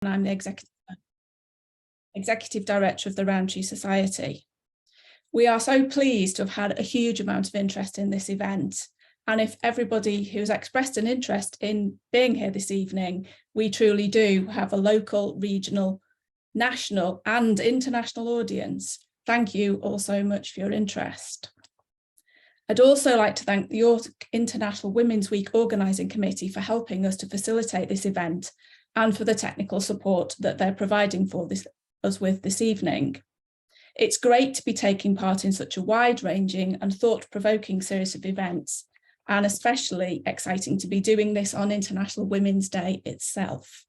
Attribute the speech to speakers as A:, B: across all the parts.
A: and I'm the Executive Director of the Rowntrees Society. We are so pleased to have had a huge amount of interest in this event. And if everybody who's expressed an interest in being here this evening, we truly do have a local, regional, national and international audience. Thank you all so much for your interest. I'd also like to thank the International Women's Week Organising Committee for helping us to facilitate this event and for the technical support that they're providing for us with this evening. It's great to be taking part in such a wide-ranging and thought-provoking series of events, and especially exciting to be doing this on International Women's Day itself.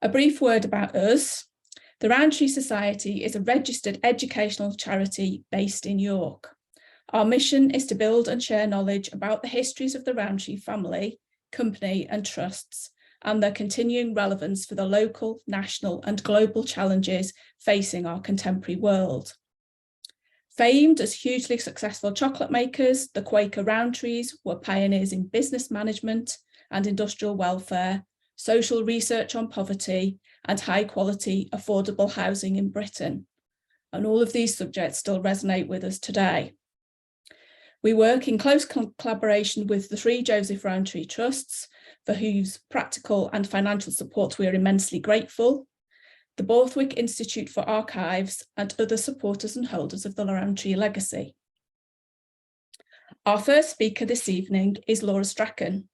A: A brief word about us. The Rowntrees Society is a registered educational charity based in York. Our mission is to build and share knowledge about the histories of the Rowntree family, company and trusts, and their continuing relevance for the local, national and global challenges facing our contemporary world. Famed as hugely successful chocolate makers, the Quaker Rowntrees were pioneers in business management and industrial welfare, social research on poverty, and high quality, affordable housing in Britain. And all of these subjects still resonate with us today. We work in close collaboration with the three Joseph Rowntree Trusts, for whose practical and financial support we are immensely grateful, the Borthwick Institute for Archives, and other supporters and holders of the Rowntree legacy. Our first speaker this evening is Laura Strachan,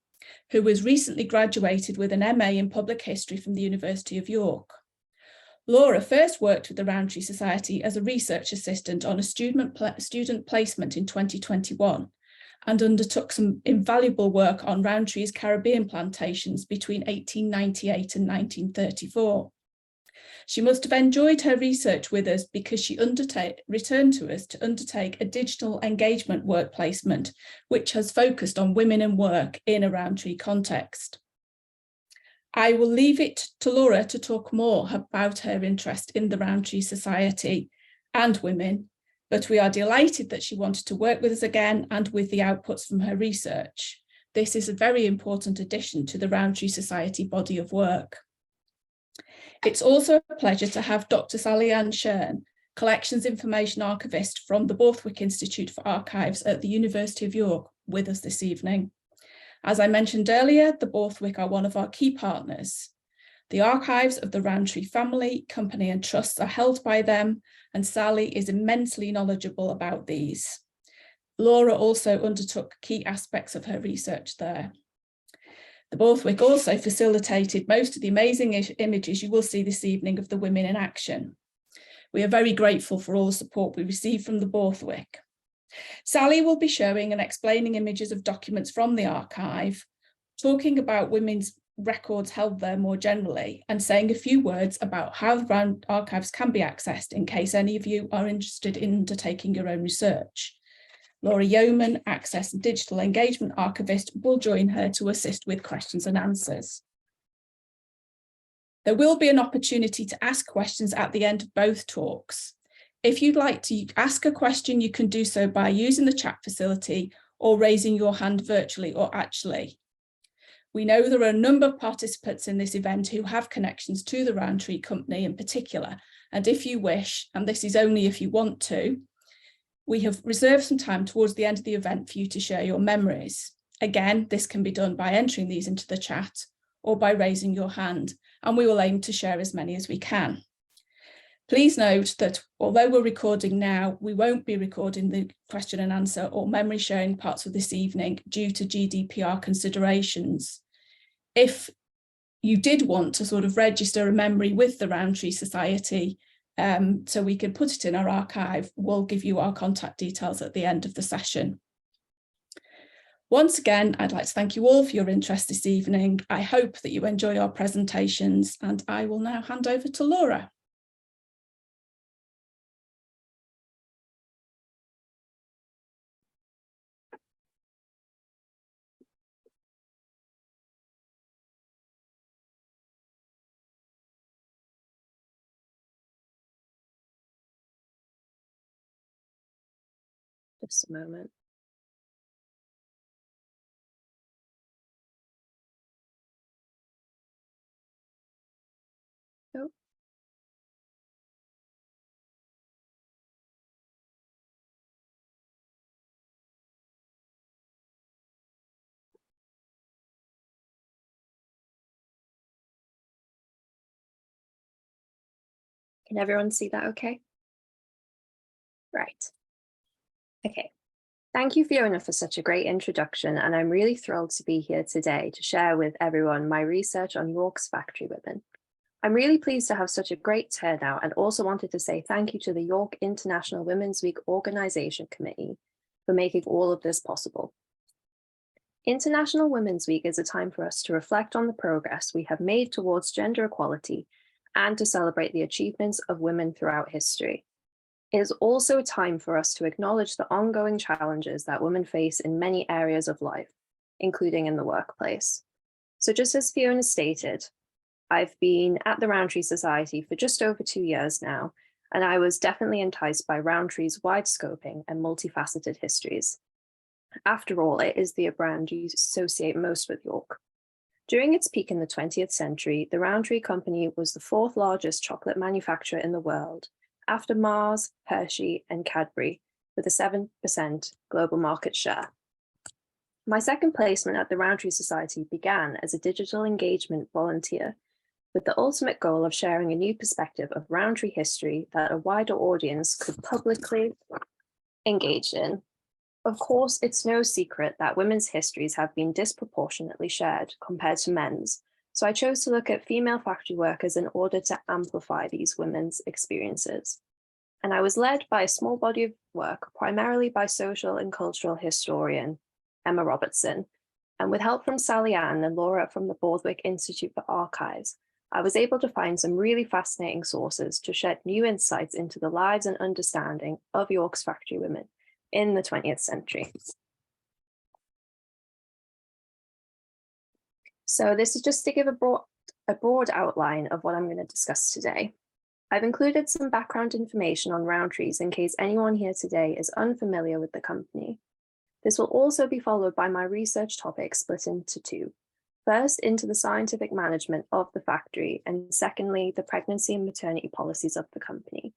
A: who was recently graduated with an MA in Public History from the University of York. Laura first worked with the Rowntree Society as a research assistant on a student placement in 2021 and undertook some invaluable work on Rowntree's Caribbean plantations between 1898 and 1934. She must have enjoyed her research with us because she returned to us to undertake a digital engagement work placement, which has focused on women and work in a Rowntree context. I will leave it to Laura to talk more about her interest in the Rowntree Society and women, but we are delighted that she wanted to work with us again and with the outputs from her research. This is a very important addition to the Rowntree Society body of work. It's also a pleasure to have Dr. Sally Ann Shern, Collections Information Archivist from the Borthwick Institute for Archives at the University of York, with us this evening. As I mentioned earlier, the Borthwick are one of our key partners. The archives of the Rowntree family, company and trusts are held by them, and Sally is immensely knowledgeable about these. Laura also undertook key aspects of her research there. The Borthwick also facilitated most of the amazing images you will see this evening of the women in action. We are very grateful for all the support we received from the Borthwick. Sally will be showing and explaining images of documents from the archive, talking about women's records held there more generally, and saying a few words about how the archives can be accessed in case any of you are interested in undertaking your own research. Laura Yeoman, Access and Digital Engagement Archivist, will join her to assist with questions and answers. There will be an opportunity to ask questions at the end of both talks. If you'd like to ask a question, you can do so by using the chat facility or raising your hand virtually or actually. We know there are a number of participants in this event who have connections to the Rowntree company in particular, and if you wish, and this is only if you want to, we have reserved some time towards the end of the event for you to share your memories. Again, this can be done by entering these into the chat or by raising your hand, and we will aim to share as many as we can. Please note that although we're recording now, we won't be recording the question and answer or memory sharing parts of this evening due to GDPR considerations. If you did want to sort of register a memory with the Rowntree Society, so we can put it in our archive, we'll give you our contact details at the end of the session. Once again, I'd like to thank you all for your interest this evening. I hope that you enjoy our presentations, and I will now hand over to Laura. Just a moment.
B: Oh. Can everyone see that okay? Right. Okay. Thank you, Fiona, for such a great introduction, and I'm really thrilled to be here today to share with everyone my research on York's factory women. I'm really pleased to have such a great turnout and also wanted to say thank you to the York International Women's Week Organisation Committee for making all of this possible. International Women's Week is a time for us to reflect on the progress we have made towards gender equality and to celebrate the achievements of women throughout history. It is also a time for us to acknowledge the ongoing challenges that women face in many areas of life, including in the workplace. So just as Fiona stated, I've been at the Rowntrees Society for just over 2 years now, and I was definitely enticed by Rowntrees' wide scoping and multifaceted histories. After all, it is the brand you associate most with York. During its peak in the 20th century, the Rowntree Company was the fourth largest chocolate manufacturer in the world, after Mars, Hershey, and Cadbury, with a 7% global market share. My second placement at the Rowntree Society began as a digital engagement volunteer, with the ultimate goal of sharing a new perspective of Rowntree history that a wider audience could publicly engage in. Of course, it's no secret that women's histories have been disproportionately shared compared to men's, so I chose to look at female factory workers in order to amplify these women's experiences. And I was led by a small body of work, primarily by social and cultural historian Emma Robertson, and with help from Sally Ann and Laura from the Borthwick Institute for Archives, I was able to find some really fascinating sources to shed new insights into the lives and understanding of York's factory women in the 20th century. So this is just to give a broad outline of what I'm going to discuss today. I've included some background information on Rowntrees in case anyone here today is unfamiliar with the company. This will also be followed by my research topics split into two. First, into the scientific management of the factory, and secondly, the pregnancy and maternity policies of the company.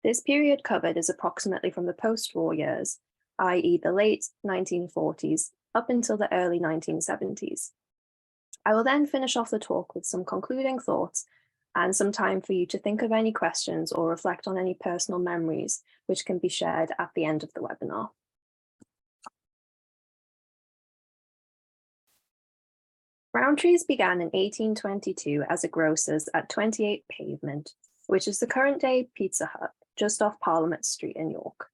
B: This period covered is approximately from the post-war years, i.e. the late 1940s, up until the early 1970s. I will then finish off the talk with some concluding thoughts and some time for you to think of any questions or reflect on any personal memories, which can be shared at the end of the webinar. Rowntrees began in 1822 as a grocer's at 28 Pavement, which is the current-day Pizza Hut, just off Parliament Street in York,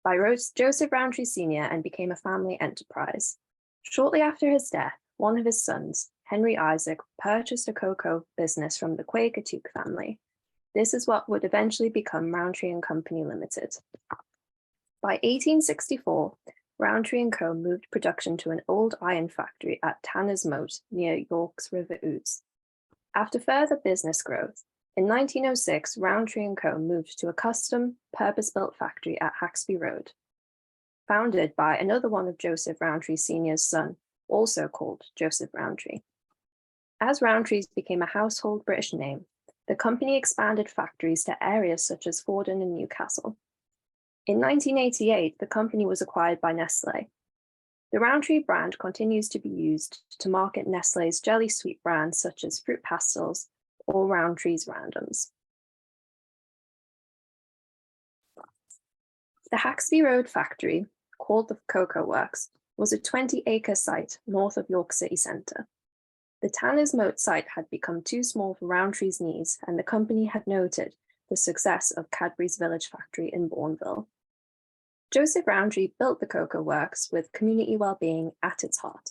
B: by Joseph Rowntree Sr. and became a family enterprise. Shortly after his death, one of his sons, Henry Isaac, purchased a cocoa business from the Quaker Tuke family. This is what would eventually become Rowntree and Company Limited. By 1864, Rowntree & Co. moved production to an old iron factory at Tanner's Moat near York's River Ouse. After further business growth, in 1906, Rowntree & Co. moved to a custom, purpose-built factory at Haxby Road, founded by another one of Joseph Rowntree Sr.'s son, also called Joseph Rowntree. As Rowntrees became a household British name, the company expanded factories to areas such as Fordon and Newcastle. In 1988, the company was acquired by Nestlé. The Rowntree brand continues to be used to market Nestlé's jelly sweet brands such as Fruit Pastels or Rowntree's Randoms. The Haxby Road factory, called the Cocoa Works, was a 20-acre site north of York City Centre. The Tanner's Moat site had become too small for Rowntree's needs, and the company had noted the success of Cadbury's Village factory in Bourneville. Joseph Rowntree built the Cocoa Works with community well-being at its heart.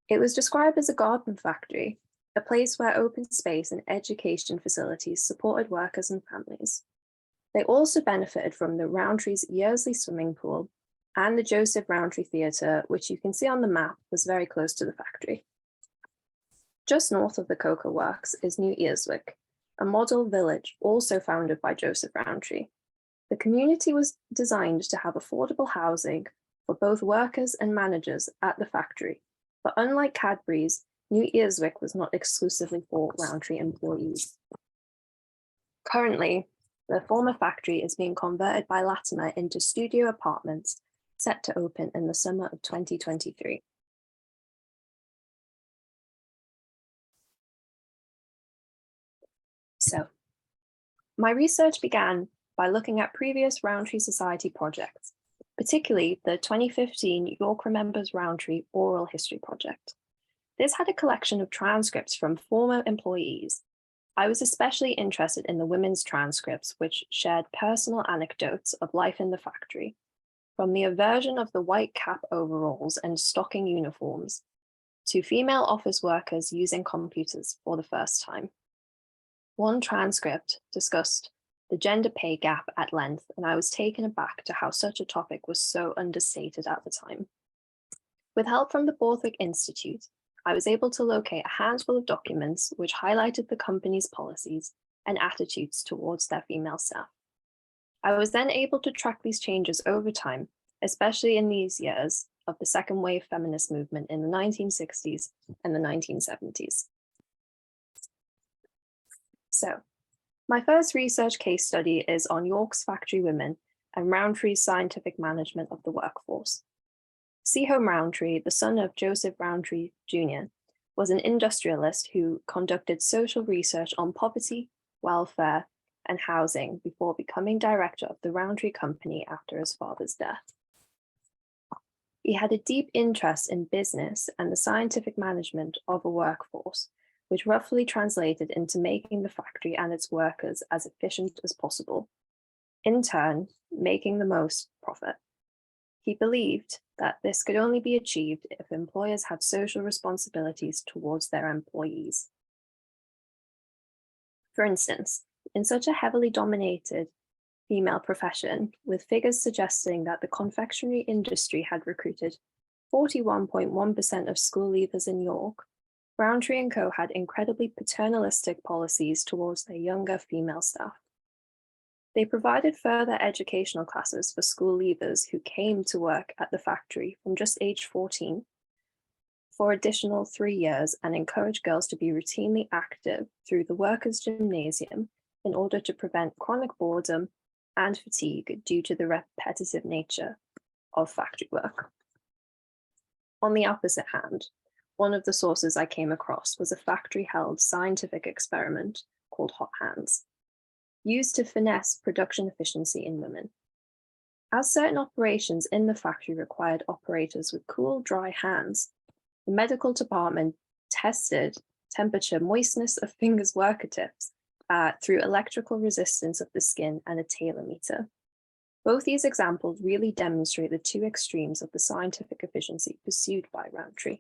B: It was described as a garden factory, a place where open space and education facilities supported workers and families. They also benefited from the Rowntree's Yearsley swimming pool and the Joseph Rowntree Theatre, which you can see on the map was very close to the factory. Just north of the Cocoa Works is New Earswick, a model village also founded by Joseph Rowntree. The community was designed to have affordable housing for both workers and managers at the factory, but unlike Cadbury's, New Earswick was not exclusively for Rowntree employees. Currently, the former factory is being converted by Latimer into studio apartments set to open in the summer of 2023. So, my research began by looking at previous Rowntree Society projects, particularly the 2015 York Remembers Rowntree Oral History Project. This had a collection of transcripts from former employees. I was especially interested in the women's transcripts, which shared personal anecdotes of life in the factory, from the aversion of the white cap overalls and stocking uniforms, to female office workers using computers for the first time. One transcript discussed the gender pay gap at length, and I was taken aback to how such a topic was so understated at the time. With help from the Borthwick Institute, I was able to locate a handful of documents which highlighted the company's policies and attitudes towards their female staff. I was then able to track these changes over time, especially in these years of the second wave feminist movement in the 1960s and the 1970s. So, my first research case study is on York's factory women and Rowntree's scientific management of the workforce. Sehome Rowntree, the son of Joseph Rowntree Jr., was an industrialist who conducted social research on poverty, welfare, and housing before becoming director of the Rowntree Company after his father's death. He had a deep interest in business and the scientific management of a workforce, which roughly translated into making the factory and its workers as efficient as possible, in turn, making the most profit. He believed that this could only be achieved if employers had social responsibilities towards their employees. For instance, in such a heavily dominated female profession, with figures suggesting that the confectionery industry had recruited 41.1% of school leavers in York, Rowntree & Co. had incredibly paternalistic policies towards their younger female staff. They provided further educational classes for school leavers who came to work at the factory from just age 14 for additional 3 years and encouraged girls to be routinely active through the workers' gymnasium in order to prevent chronic boredom and fatigue due to the repetitive nature of factory work. On the opposite hand, one of the sources I came across was a factory-held scientific experiment called Hot Hands, used to finesse production efficiency in women. As certain operations in the factory required operators with cool, dry hands, the medical department tested temperature moistness of fingers worker tips through electrical resistance of the skin and a Taylor meter. Both these examples really demonstrate the two extremes of the scientific efficiency pursued by Rowntree.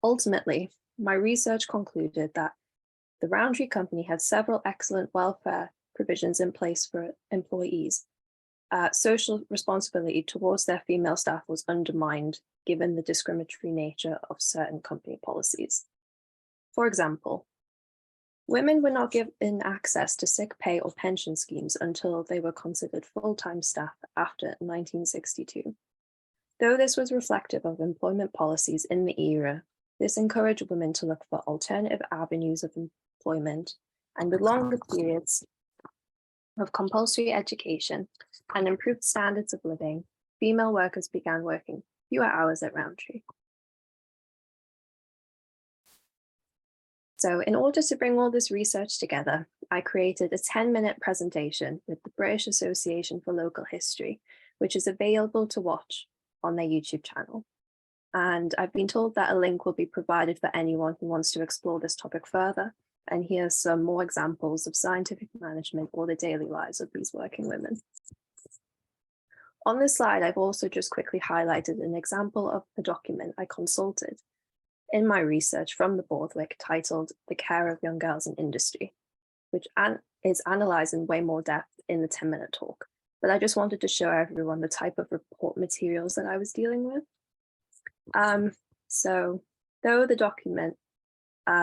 B: Ultimately, my research concluded that the Rowntree Company had several excellent welfare provisions in place for employees. Social responsibility towards their female staff was undermined given the discriminatory nature of certain company policies. For example, women were not given access to sick pay or pension schemes until they were considered full-time staff after 1962. Though this was reflective of employment policies in the era, this encouraged women to look for alternative avenues of employment, and with longer periods of compulsory education and improved standards of living, female workers began working fewer hours at Rowntree. So in order to bring all this research together, I created a 10-minute presentation with the British Association for Local History, which is available to watch on their YouTube channel. And I've been told that a link will be provided for anyone who wants to explore this topic further. And here's some more examples of scientific management or the daily lives of these working women. On this slide, I've also just quickly highlighted an example of a document I consulted in my research from the Borthwick titled The Care of Young Girls in Industry, which is analysed in way more depth in the 10-minute talk. But I just wanted to show everyone the type of report materials that I was dealing with. So though the document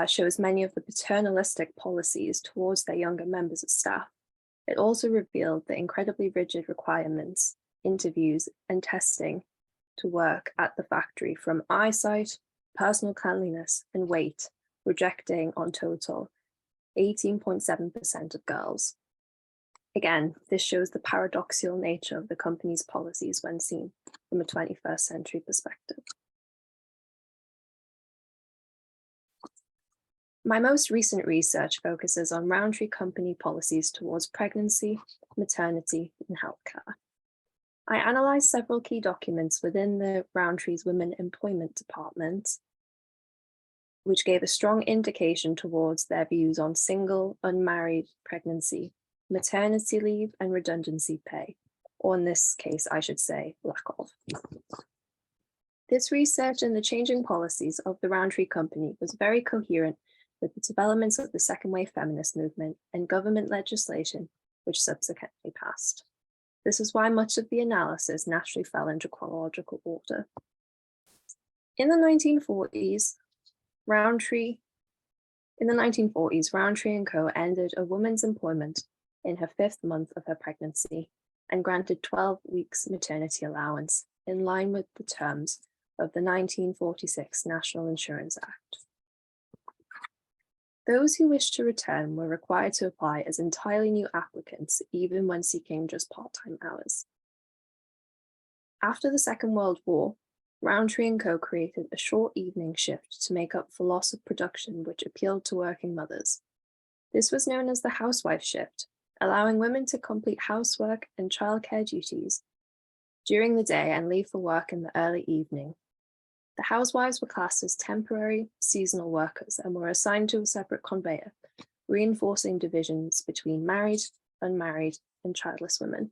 B: shows many of the paternalistic policies towards their younger members of staff, it also revealed the incredibly rigid requirements, interviews, and testing to work at the factory, from eyesight, personal cleanliness, and weight, rejecting on total 18.7% of girls. Again, this shows the paradoxical nature of the company's policies when seen from a 21st century perspective. My most recent research focuses on Rowntree company policies towards pregnancy, maternity, and healthcare. I analysed several key documents within the Rowntrees Women Employment Department, which gave a strong indication towards their views on single, unmarried pregnancy, maternity leave, and redundancy pay, or in this case, I should say, lack of. This research and the changing policies of the Rowntree company was very coherent with the developments of the second wave feminist movement and government legislation, which subsequently passed. This is why much of the analysis naturally fell into chronological order. In the 1940s, Rowntrees & Co. ended a woman's employment in her 5th month of her pregnancy and granted 12 weeks maternity allowance in line with the terms of the 1946 National Insurance Act. Those who wished to return were required to apply as entirely new applicants, even when seeking just part-time hours. After the Second World War, Rowntrees & Co. created a short evening shift to make up for loss of production which appealed to working mothers. This was known as the housewife shift, allowing women to complete housework and childcare duties during the day and leave for work in the early evening. The housewives were classed as temporary, seasonal workers and were assigned to a separate conveyor, reinforcing divisions between married, unmarried, and childless women.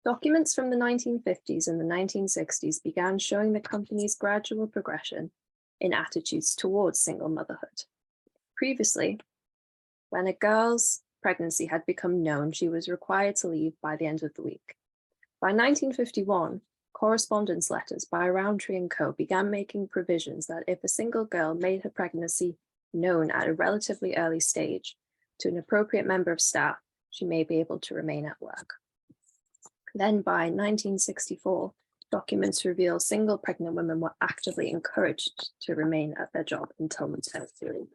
B: Documents from the 1950s and the 1960s began showing the company's gradual progression in attitudes towards single motherhood. Previously, when a girl's pregnancy had become known, she was required to leave by the end of the week. By 1951, correspondence letters by Rowntrees & Co. began making provisions that if a single girl made her pregnancy known at a relatively early stage to an appropriate member of staff, she may be able to remain at work. Then by 1964, documents reveal single pregnant women were actively encouraged to remain at their job until maternity leave.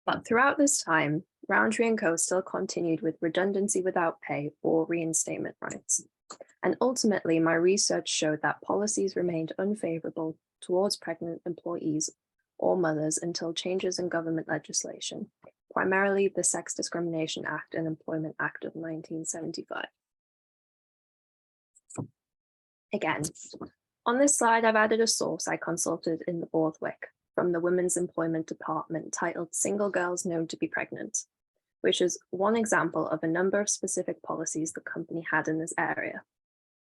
B: But throughout this time, Rowntrees & Co. still continued with redundancy without pay or reinstatement rights. And ultimately, my research showed that policies remained unfavorable towards pregnant employees or mothers until changes in government legislation, primarily the Sex Discrimination Act and Employment Act of 1975. Again, on this slide, I've added a source I consulted in the Borthwick from the Women's Employment Department titled Single Girls Known to be Pregnant, which is one example of a number of specific policies the company had in this area.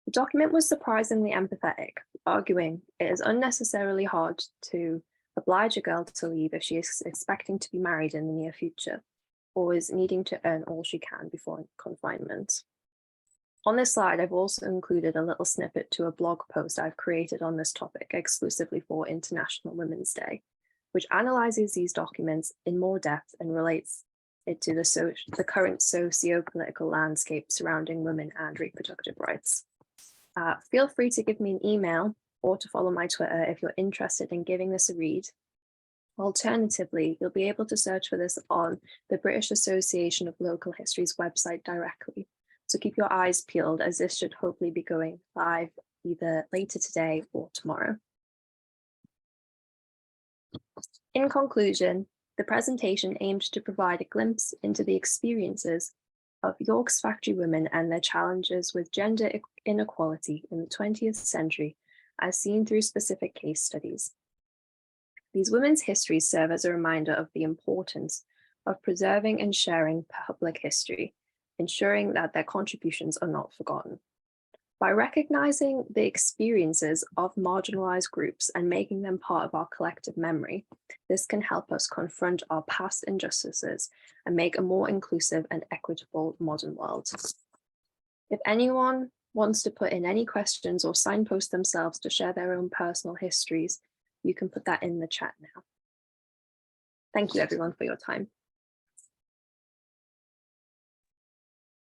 B: The document was surprisingly empathetic, arguing it is unnecessarily hard to oblige a girl to leave if she is expecting to be married in the near future, or is needing to earn all she can before confinement. On this slide, I've also included a little snippet to a blog post I've created on this topic exclusively for International Women's Day, which analyzes these documents in more depth and relates it to the current socio-political landscape surrounding women and reproductive rights. Feel free to give me an email or to follow my Twitter if you're interested in giving this a read. Alternatively, you'll be able to search for this on the British Association of Local History's website directly. So keep your eyes peeled, as this should hopefully be going live either later today or tomorrow. In conclusion, the presentation aimed to provide a glimpse into the experiences of York's factory women and their challenges with gender inequality in the 20th century, as seen through specific case studies. These women's histories serve as a reminder of the importance of preserving and sharing public history, ensuring that their contributions are not forgotten. By recognizing the experiences of marginalized groups and making them part of our collective memory, this can help us confront our past injustices and make a more inclusive and equitable modern world. If anyone wants to put in any questions or signpost themselves to share their own personal histories, you can put that in the chat now. Thank you everyone for your time.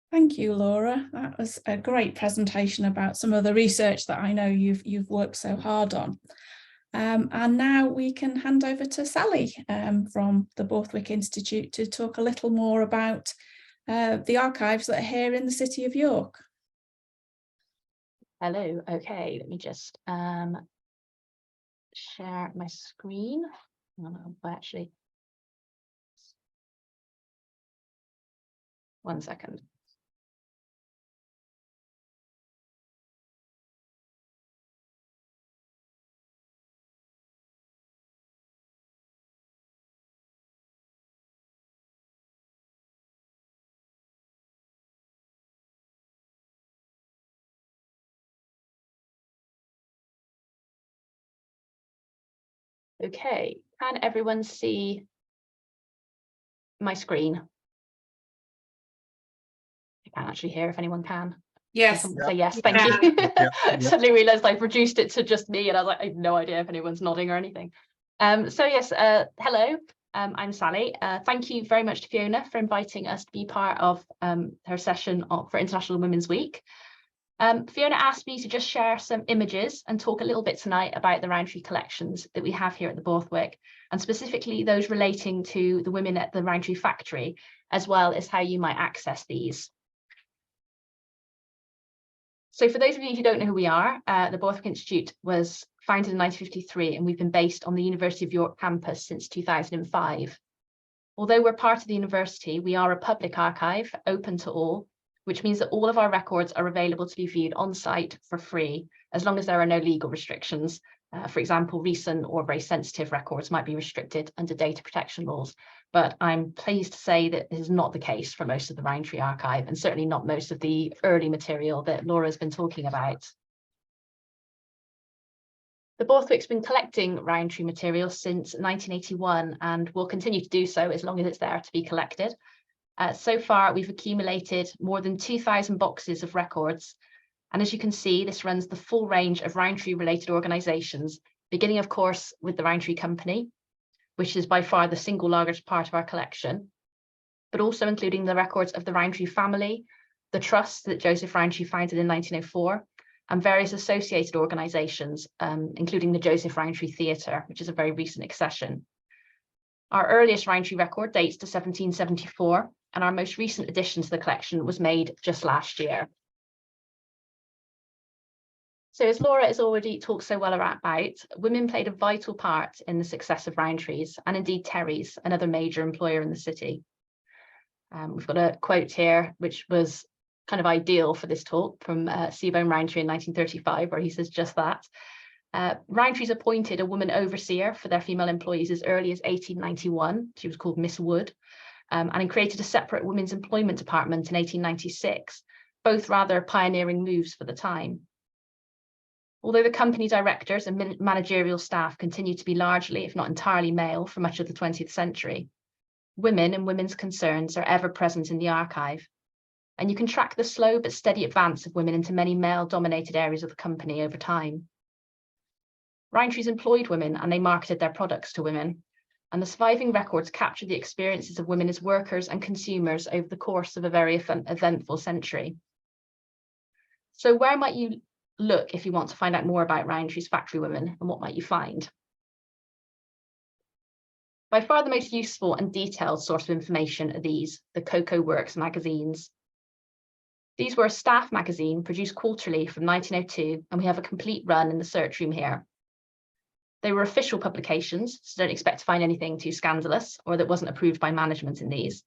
A: Thank you, Laura. That was a great presentation about some of the research that I know you've worked so hard on. And now we can hand over to Sally from the Borthwick Institute to talk a little more about the archives that are here in the City of York.
C: Hello, okay, let me just share my screen. Actually, one second. Okay, can everyone see my screen? I can't actually hear if anyone can.
D: Yes.
C: Say yes, thank you. Suddenly realized I've reduced it to just me and I was like, I have no idea if anyone's nodding or anything. So yes, hello, I'm Sally. Thank you very much to Fiona for inviting us to be part of her session for International Women's Week. Fiona asked me to just share some images and talk a little bit tonight about the Rowntree collections that we have here at the Borthwick, and specifically those relating to the women at the Rowntree factory, as well as how you might access these. So for those of you who don't know who we are, the Borthwick Institute was founded in 1953 and we've been based on the University of York campus since 2005. Although we're part of the university, we are a public archive open to all, which means that all of our records are available to be viewed on site for free, as long as there are no legal restrictions. For example, recent or very sensitive records might be restricted under data protection laws. But I'm pleased to say that this is not the case for most of the Rowntree archive, and certainly not most of the early material that Laura's been talking about. The Borthwick's been collecting Rowntree material since 1981 and will continue to do so as long as it's there to be collected. So far, we've accumulated more than 2,000 boxes of records. And as you can see, this runs the full range of Rowntree related organisations, beginning, of course, with the Rowntree Company, which is by far the single largest part of our collection, but also including the records of the Rowntree family, the trust that Joseph Rowntree founded in 1904, and various associated organisations, including the Joseph Rowntree Theatre, which is a very recent accession. Our earliest Rowntree record dates to 1774, and our most recent addition to the collection was made just last year. So as Laura has already talked so well about, women played a vital part in the success of Rowntrees, and indeed Terry's, another major employer in the city. We've got a quote here, which was kind of ideal for this talk, from Seabourn Rowntree in 1935, where he says just that. Rowntrees appointed a woman overseer for their female employees as early as 1891. She was called Miss Wood, and created a separate women's employment department in 1896, both rather pioneering moves for the time. Although the company directors and managerial staff continue to be largely, if not entirely, male for much of the 20th century, women and women's concerns are ever present in the archive. And you can track the slow but steady advance of women into many male-dominated areas of the company over time. Rowntrees employed women and they marketed their products to women. And the surviving records capture the experiences of women as workers and consumers over the course of a very eventful century. So where might you look if you want to find out more about Rowntree's factory women, and what might you find? By far the most useful and detailed source of information are these, the Cocoa Works magazines. These were a staff magazine produced quarterly from 1902, and we have a complete run in the search room here. They were official publications, so don't expect to find anything too scandalous or that wasn't approved by management in these.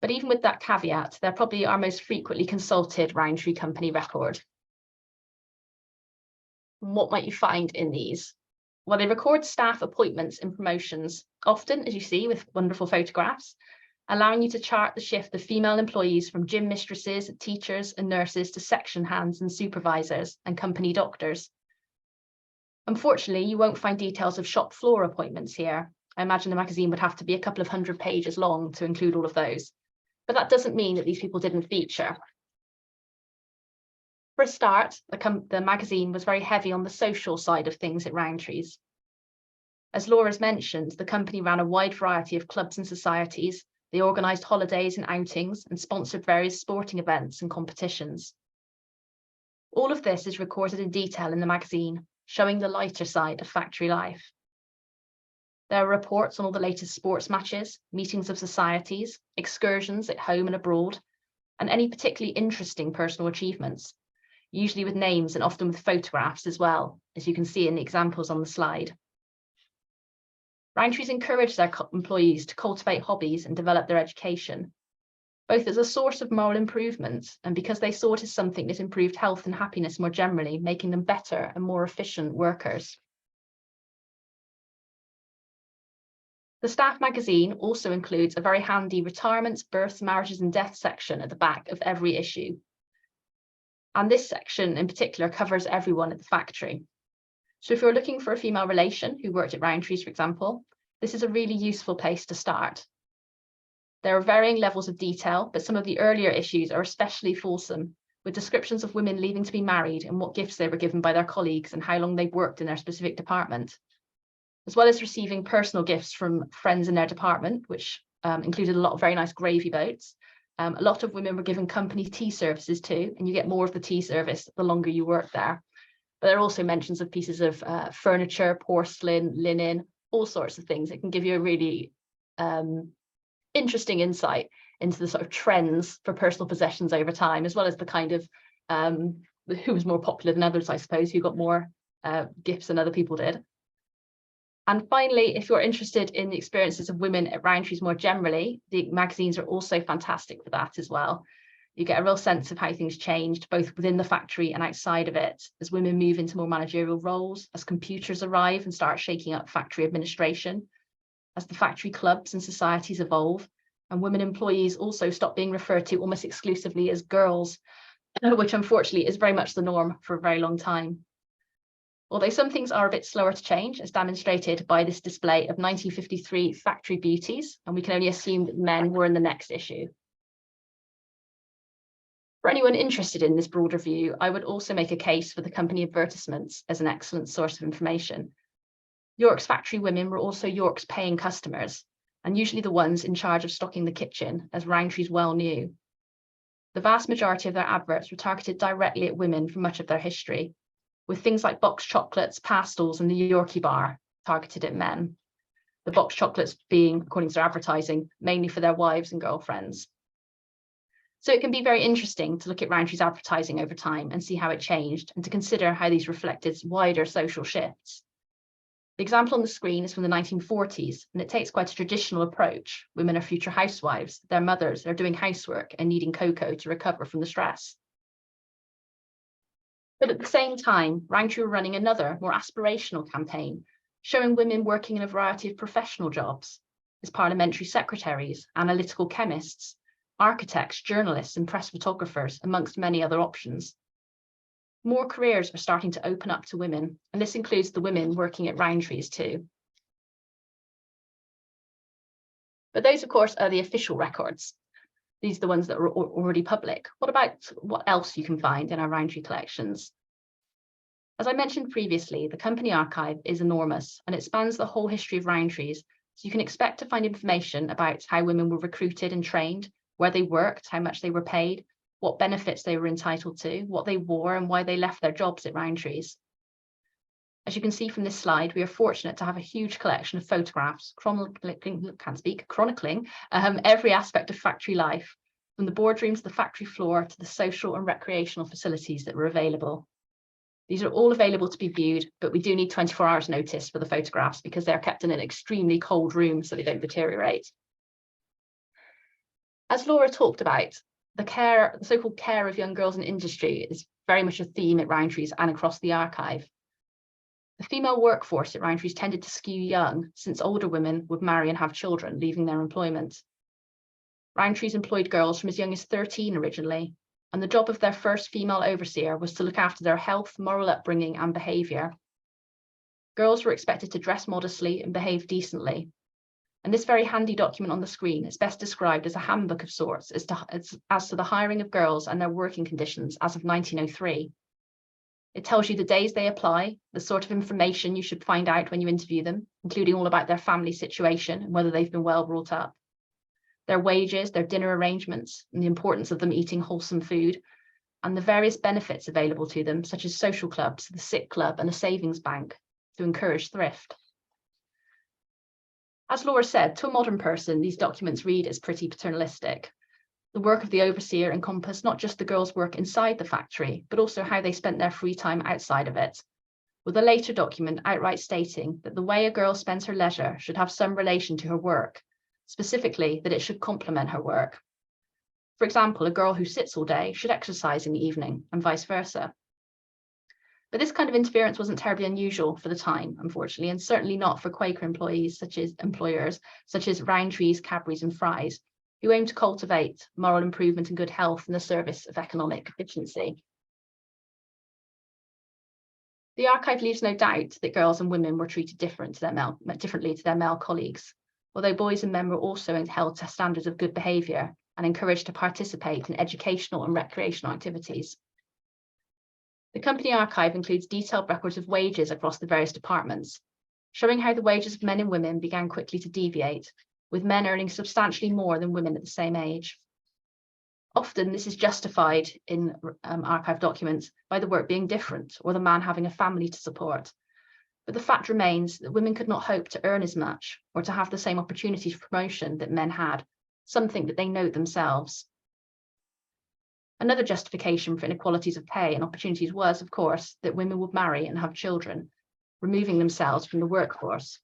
C: But even with that caveat, they're probably our most frequently consulted Rowntree company record. What might you find in these? Well, they record staff appointments and promotions, often, as you see, with wonderful photographs, allowing you to chart the shift of female employees from gym mistresses, teachers and nurses to section hands and supervisors and company doctors. Unfortunately, you won't find details of shop floor appointments here. I imagine the magazine would have to be a couple of 100 pages long to include all of those. But that doesn't mean that these people didn't feature. For a start, the magazine was very heavy on the social side of things at Rowntrees. As Laura's mentioned, the company ran a wide variety of clubs and societies. They organised holidays and outings and sponsored various sporting events and competitions. All of this is recorded in detail in the magazine, showing the lighter side of factory life. There are reports on all the latest sports matches, meetings of societies, excursions at home and abroad, and any particularly interesting personal achievements, usually with names and often with photographs as well, as you can see in the examples on the slide. Rowntrees encourage their employees to cultivate hobbies and develop their education, both as a source of moral improvement and because they saw it as something that improved health and happiness more generally, making them better and more efficient workers. The staff magazine also includes a very handy retirements, births, marriages and deaths section at the back of every issue. And this section in particular covers everyone at the factory. So if you're looking for a female relation who worked at Rowntrees, for example, this is a really useful place to start. There are varying levels of detail, but some of the earlier issues are especially fulsome, with descriptions of women leaving to be married and what gifts they were given by their colleagues and how long they've worked in their specific department, as well as receiving personal gifts from friends in their department, which included a lot of very nice gravy boats. A lot of women were given company tea services too, and you get more of the tea service the longer you work there. But there are also mentions of pieces of furniture, porcelain, linen, all sorts of things. It can give you a really interesting insight into the sort of trends for personal possessions over time, as well as the kind of who was more popular than others, I suppose, who got more gifts than other people did. And finally, if you're interested in the experiences of women at Rowntrees more generally, the magazines are also fantastic for that as well. You get a real sense of how things changed, both within the factory and outside of it, as women move into more managerial roles, as computers arrive and start shaking up factory administration, as the factory clubs and societies evolve, and women employees also stop being referred to almost exclusively as girls, which unfortunately is very much the norm for a very long time. Although some things are a bit slower to change, as demonstrated by this display of 1953 factory beauties, and we can only assume that men were in the next issue. For anyone interested in this broader view, I would also make a case for the company advertisements as an excellent source of information. York's factory women were also York's paying customers, and usually the ones in charge of stocking the kitchen, as Rowntrees well knew. The vast majority of their adverts were targeted directly at women for much of their history, with things like boxed chocolates, pastels, and the Yorkie bar targeted at men. The boxed chocolates being, according to their advertising, mainly for their wives and girlfriends. So it can be very interesting to look at Rowntrees advertising over time and see how it changed, and to consider how these reflected wider social shifts. The example on the screen is from the 1940s, and it takes quite a traditional approach. Women are future housewives, they're mothers, they're doing housework and needing cocoa to recover from the stress. But at the same time, Rowntrees were running another, more aspirational campaign, showing women working in a variety of professional jobs, as parliamentary secretaries, analytical chemists, architects, journalists, and press photographers, amongst many other options. More careers are starting to open up to women, and this includes the women working at Rowntrees too. But those, of course, are the official records. These are the ones that are already public. What about what else you can find in our Rowntrees collections? As I mentioned previously, the company archive is enormous, and it spans the whole history of Rowntrees, so you can expect to find information about how women were recruited and trained, where they worked, how much they were paid, what benefits they were entitled to, what they wore, and why they left their jobs at Rowntrees. As you can see from this slide, we are fortunate to have a huge collection of photographs chronicling every aspect of factory life, from the boardrooms to the factory floor to the social and recreational facilities that were available. These are all available to be viewed, but we do need 24 hours notice for the photographs because they're kept in an extremely cold room so they don't deteriorate. As Laura talked about, the so-called care of young girls in industry is very much a theme at Rowntrees and across the archive. The female workforce at Rowntrees tended to skew young, since older women would marry and have children, leaving their employment. Rowntrees employed girls from as young as 13 originally, and the job of their first female overseer was to look after their health, moral upbringing, and behaviour. Girls were expected to dress modestly and behave decently. And this very handy document on the screen is best described as a handbook of sorts as to the hiring of girls and their working conditions as of 1903. It tells you the days they apply, the sort of information you should find out when you interview them, including all about their family situation and whether they've been well brought up, their wages, their dinner arrangements, and the importance of them eating wholesome food, and the various benefits available to them, such as social clubs, the sick club, and a savings bank, to encourage thrift. As Laura said, to a modern person, these documents read as pretty paternalistic. The work of the overseer encompassed not just the girls' work inside the factory, but also how they spent their free time outside of it, with a later document outright stating that the way a girl spends her leisure should have some relation to her work, specifically that it should complement her work. For example, a girl who sits all day should exercise in the evening, and vice versa. But this kind of interference wasn't terribly unusual for the time, unfortunately, and certainly not for Quaker employers such as Rowntrees, Cadbury's and Fry's, who aim to cultivate moral improvement and good health in the service of economic efficiency. The archive leaves no doubt that girls and women were treated differently to their male colleagues, although boys and men were also held to standards of good behaviour and encouraged to participate in educational and recreational activities. The company archive includes detailed records of wages across the various departments, showing how the wages of men and women began quickly to deviate, with men earning substantially more than women at the same age. Often this is justified in archive documents by the work being different or the man having a family to support. But the fact remains that women could not hope to earn as much or to have the same opportunities for promotion that men had, something that they note themselves. Another justification for inequalities of pay and opportunities was, of course, that women would marry and have children, removing themselves from the workforce.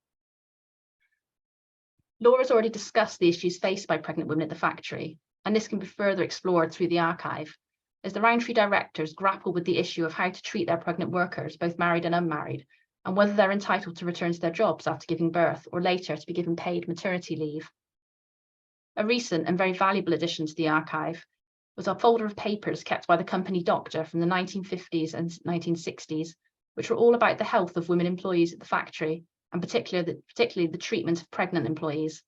C: Laura's already discussed the issues faced by pregnant women at the factory, and this can be further explored through the archive, as the Rowntree directors grapple with the issue of how to treat their pregnant workers, both married and unmarried, and whether they're entitled to return to their jobs after giving birth or later to be given paid maternity leave. A recent and very valuable addition to the archive was a folder of papers kept by the company doctor from the 1950s and 1960s, which were all about the health of women employees at the factory, and particularly the treatment of pregnant employees.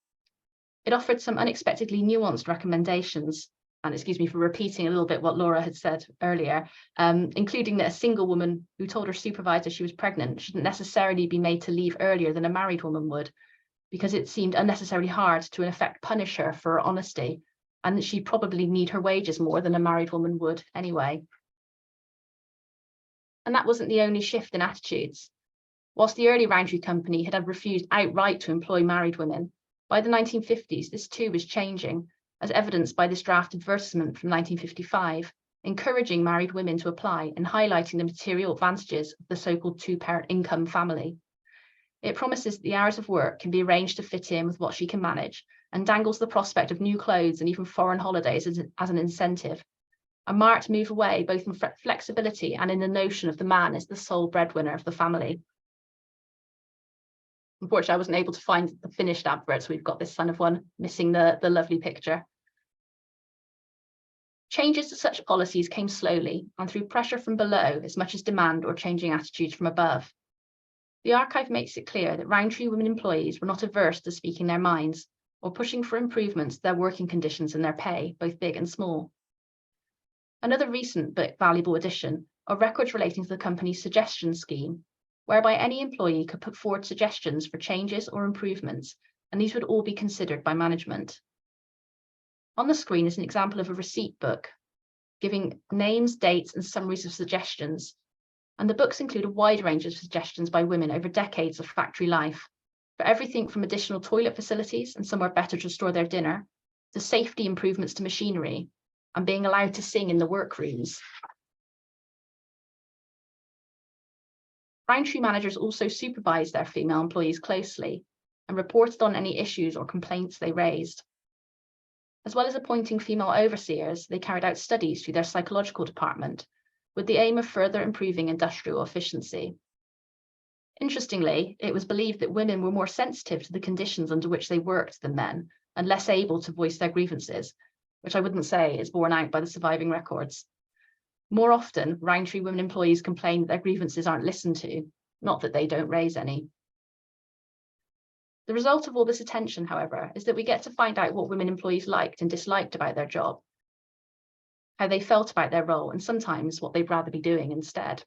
C: It offered some unexpectedly nuanced recommendations, and excuse me for repeating a little bit what Laura had said earlier, including that a single woman who told her supervisor she was pregnant shouldn't necessarily be made to leave earlier than a married woman would, because it seemed unnecessarily hard to in effect punish her for her honesty, and that she'd probably need her wages more than a married woman would anyway. And that wasn't the only shift in attitudes. Whilst the early Rowntree company had refused outright to employ married women, by the 1950s this too was changing, as evidenced by this draft advertisement from 1955, encouraging married women to apply and highlighting the material advantages of the so-called two-parent income family. It promises that the hours of work can be arranged to fit in with what she can manage, and dangles the prospect of new clothes and even foreign holidays as an incentive, a marked move away both in flexibility and in the notion of the man as the sole breadwinner of the family. Unfortunately, I wasn't able to find the finished advert, so we've got this kind of one missing the lovely picture. Changes to such policies came slowly and through pressure from below as much as demand or changing attitudes from above. The archive makes it clear that Rowntree women employees were not averse to speaking their minds or pushing for improvements to their working conditions and their pay, both big and small. Another recent but valuable addition are records relating to the company's suggestion scheme, whereby any employee could put forward suggestions for changes or improvements, and these would all be considered by management. On the screen is an example of a receipt book, giving names, dates, and summaries of suggestions. And the books include a wide range of suggestions by women over decades of factory life, for everything from additional toilet facilities and somewhere better to store their dinner, to safety improvements to machinery, and being allowed to sing in the workrooms. Rowntree managers also supervised their female employees closely and reported on any issues or complaints they raised. As well as appointing female overseers, they carried out studies through their psychological department with the aim of further improving industrial efficiency. Interestingly, it was believed that women were more sensitive to the conditions under which they worked than men and less able to voice their grievances, which I wouldn't say is borne out by the surviving records. More often, Rowntree women employees complain that their grievances aren't listened to, not that they don't raise any. The result of all this attention, however, is that we get to find out what women employees liked and disliked about their job, how they felt about their role, and sometimes what they'd rather be doing instead.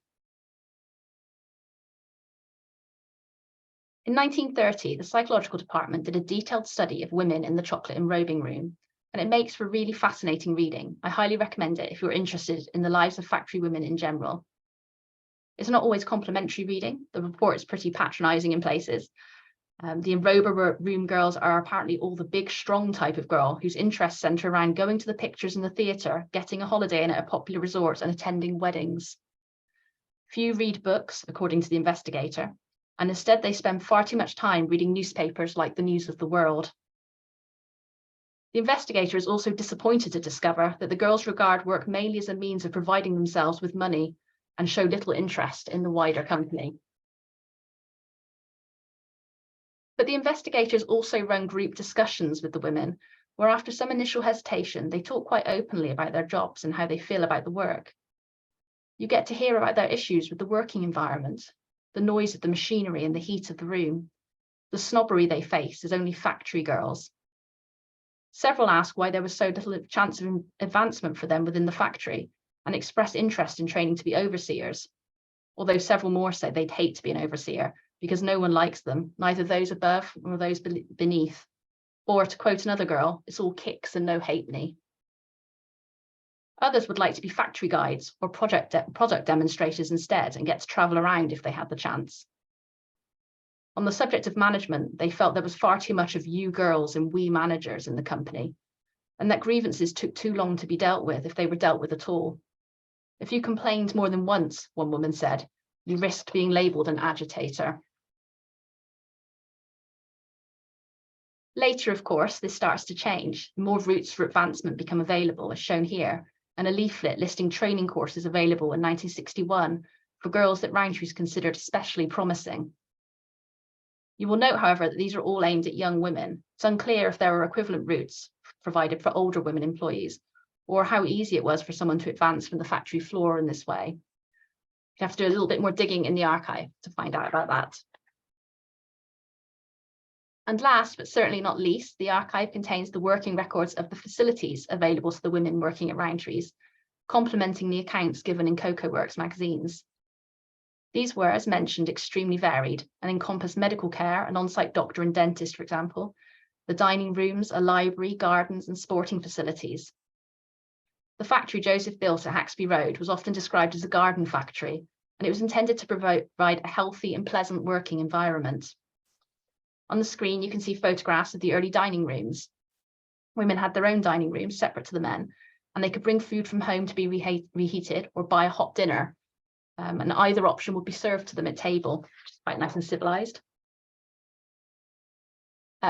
C: In 1930, the psychological department did a detailed study of women in the chocolate enrobing room and it makes for really fascinating reading. I highly recommend it if you're interested in the lives of factory women in general. It's not always complimentary reading. The report is pretty patronising in places. The enrober room girls are apparently all the big, strong type of girl whose interests centre around going to the pictures in the theatre, getting a holiday in at a popular resort, and attending weddings. Few read books, according to the investigator, and instead they spend far too much time reading newspapers like the News of the World. The investigator is also disappointed to discover that the girls regard work mainly as a means of providing themselves with money and show little interest in the wider company. But the investigators also run group discussions with the women, where after some initial hesitation, they talk quite openly about their jobs and how they feel about the work. You get to hear about their issues with the working environment, the noise of the machinery and the heat of the room, the snobbery they face as only factory girls. Several ask why there was so little chance of advancement for them within the factory and express interest in training to be overseers, although several more say they'd hate to be an overseer because no one likes them, neither those above nor those beneath. Or to quote another girl, it's all kicks and no halfpenny. Others would like to be factory guides or product demonstrators instead and get to travel around if they had the chance. On the subject of management, they felt there was far too much of you girls and we managers in the company, and that grievances took too long to be dealt with if they were dealt with at all. If you complained more than once, one woman said, you risked being labelled an agitator. Later, of course, this starts to change. More routes for advancement become available, as shown here, and a leaflet listing training courses available in 1961 for girls that Rowntrees considered especially promising. You will note, however, that these are all aimed at young women. It's unclear if there are equivalent routes provided for older women employees, or how easy it was for someone to advance from the factory floor in this way. You have to do a little bit more digging in the archive to find out about that. And last, but certainly not least, the archive contains the working records of the facilities available to the women working at Rowntrees, complementing the accounts given in Cocoa Works magazines. These were, as mentioned, extremely varied and encompass medical care, an on-site doctor and dentist, for example, the dining rooms, a library, gardens, and sporting facilities. The factory Joseph built at Haxby Road was often described as a garden factory, and it was intended to provide a healthy and pleasant working environment. On the screen, you can see photographs of the early dining rooms. Women had their own dining rooms separate to the men, and they could bring food from home to be reheated or buy a hot dinner. And either option would be served to them at table, which is quite nice and civilized.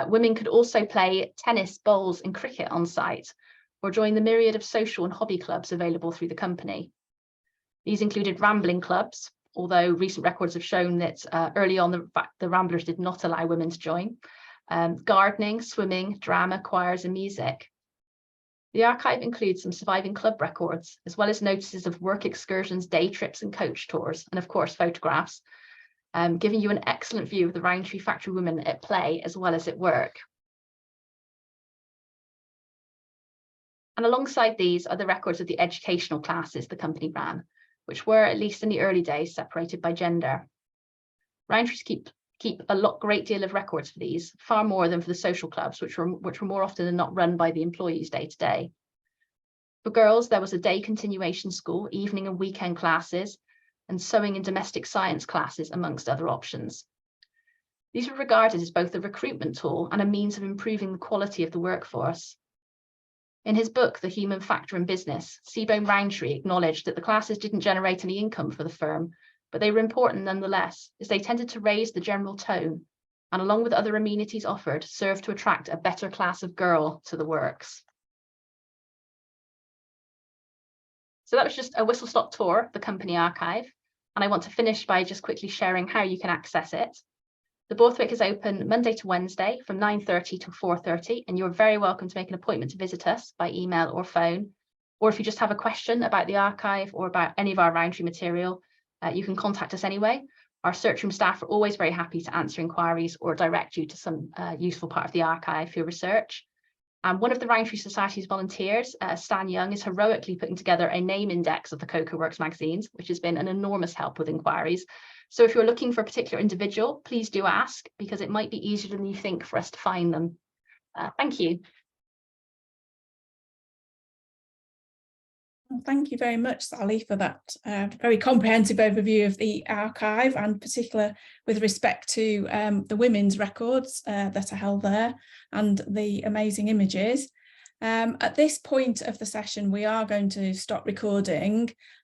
C: Women could also play tennis, bowls, and cricket on site, or join the myriad of social and hobby clubs available through the company. These included rambling clubs, although recent records have shown that early on the Ramblers did not allow women to join, gardening, swimming, drama, choirs, and music. The archive includes some surviving club records, as well as notices of work excursions, day trips, and coach tours, and of course photographs, giving you an excellent view of the Rowntree factory women at play as well as at work. And alongside these are the records of the educational classes the company ran, which were, at least in the early days, separated by gender. Rowntrees keep a great deal of records for these, far more than for the social clubs, which were more often than not run by the employees day to day. For girls, there was a day continuation school, evening and weekend classes, and sewing and domestic science classes, amongst other options. These were regarded as both a recruitment tool and a means of improving the quality of the workforce. In his book, The Human Factor in Business, Seabohm Rowntree acknowledged that the classes didn't generate any income for the firm, but they were important nonetheless, as they tended to raise the general tone, and along with other amenities offered, served to attract a better class of girl to the works. So that was just a whistle-stop tour of the company archive, and I want to finish by just quickly sharing how you can access it. The Borthwick is open Monday to Wednesday from 9:30 to 4:30, and you're very welcome to make an appointment to visit us by email or phone. Or if you just have a question about the archive or about any of our Rowntree material, you can contact us anyway. Our search room staff are always very happy to answer inquiries or direct you to some useful part of the archive for your research. One of the Rowntree Society's volunteers, Stan Young, is heroically putting together a name index of the Cocoa Works magazines, which has been an enormous help with inquiries. So if you're looking for a particular individual, please do ask, because it might be easier than you think for us to find them. Thank you.
A: Well, thank you very much, Sally, for that very comprehensive overview of the archive, and particular with respect to the women's records that are held there and the amazing images. At this point of the session, we are going to stop recording,